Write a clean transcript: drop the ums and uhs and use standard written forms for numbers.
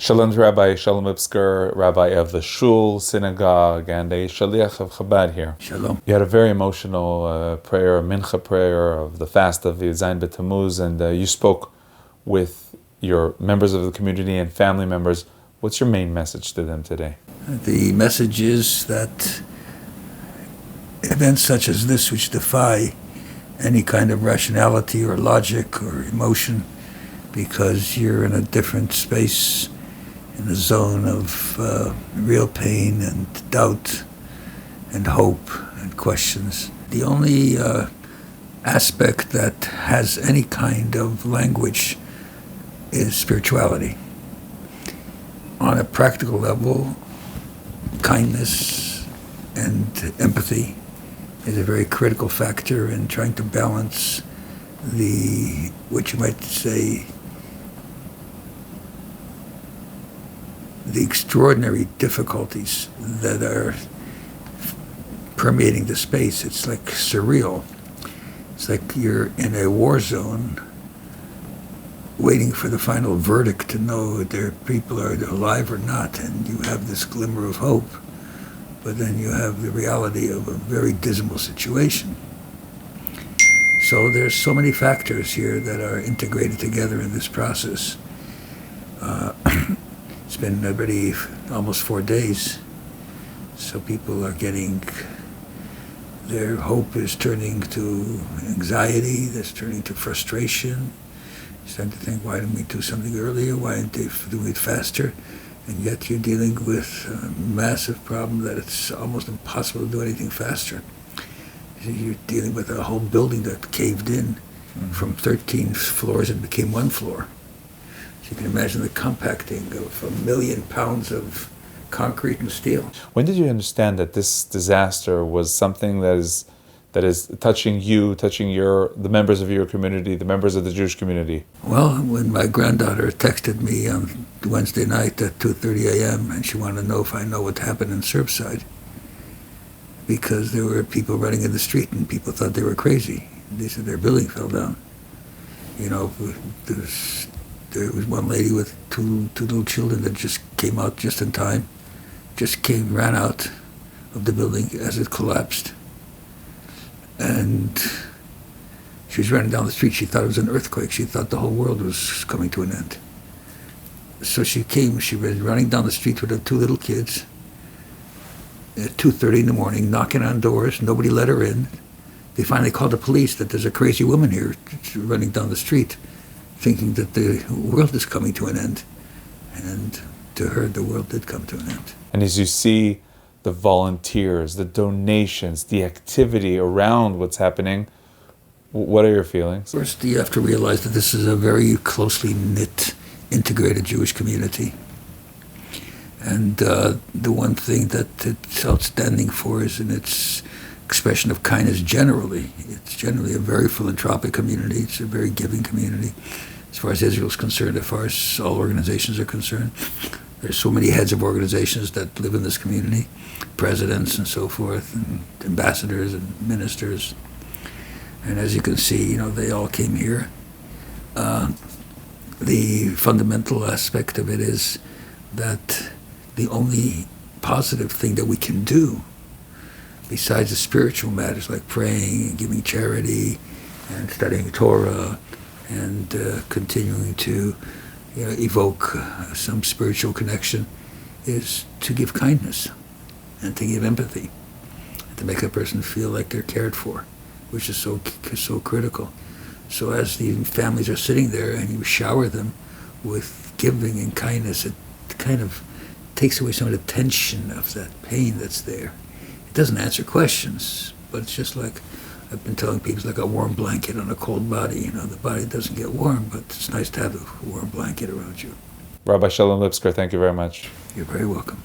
Shalom to Rabbi Shalom Lipsker, Rabbi of the Shul Synagogue, and a Shaliach of Chabad here. Shalom. You had a very emotional prayer, a mincha prayer of the fast of Zayin B'Tammuz, and you spoke with your members of the community and family members. What's your main message to them today? The message is that events such as this, which defy any kind of rationality or logic or emotion, because you're in a different space, in a zone of real pain and doubt and hope and questions. The only aspect that has any kind of language is spirituality. On a practical level, kindness and empathy is a very critical factor in trying to balance what you might say, the extraordinary difficulties that are permeating the space. It's like surreal. It's like you're in a war zone waiting for the final verdict to know if people are alive or not, and you have this glimmer of hope, but then you have the reality of a very dismal situation. So there's so many factors here that are integrated together in this process. It's been already almost 4 days, so people are their hope is turning to anxiety, that's turning to frustration. You're starting to think, why didn't we do something earlier? Why didn't they do it faster? And yet you're dealing with a massive problem that it's almost impossible to do anything faster. You're dealing with a whole building that caved in. From 13 floors, it became 1 floor. So you can imagine the compacting of 1 million pounds of concrete and steel. When did you understand that this disaster was something that is touching you, touching the members of your community, the members of the Jewish community? Well, when my granddaughter texted me on Wednesday night at 2:30 a.m. and she wanted to know if I know what happened in Surfside, because there were people running in the street and people thought they were crazy. They said their building fell down. You know, there was one lady with two little children that just came out just in time, ran out of the building as it collapsed. And she was running down the street. She thought it was an earthquake. She thought the whole world was coming to an end. So she was running down the street with her 2 little kids at 2:30 in the morning, knocking on doors. Nobody let her in. They finally called the police that there's a crazy woman here running down the street, thinking that the world is coming to an end. And to her, the world did come to an end. And as you see the volunteers, the donations, the activity around what's happening, what are your feelings? First, you have to realize that this is a very closely knit, integrated Jewish community. And the one thing that it's outstanding for is in its expression of kindness generally. It's generally a very philanthropic community. It's a very giving community. As far as Israel is concerned, as far as all organizations are concerned, there's so many heads of organizations that live in this community, presidents and so forth, and ambassadors and ministers. And as you can see, they all came here. The fundamental aspect of it is that the only positive thing that we can do, besides the spiritual matters like praying and giving charity and studying Torah and continuing to evoke some spiritual connection, is to give kindness and to give empathy and to make a person feel like they're cared for, which is so critical. So as the families are sitting there and you shower them with giving and kindness, it kind of takes away some of the tension of that pain that's there. It doesn't answer questions, but it's just like I've been telling people, it's like a warm blanket on a cold body. The body doesn't get warm, but it's nice to have a warm blanket around you. Rabbi Shalom Lipsker, thank you very much. You're very welcome.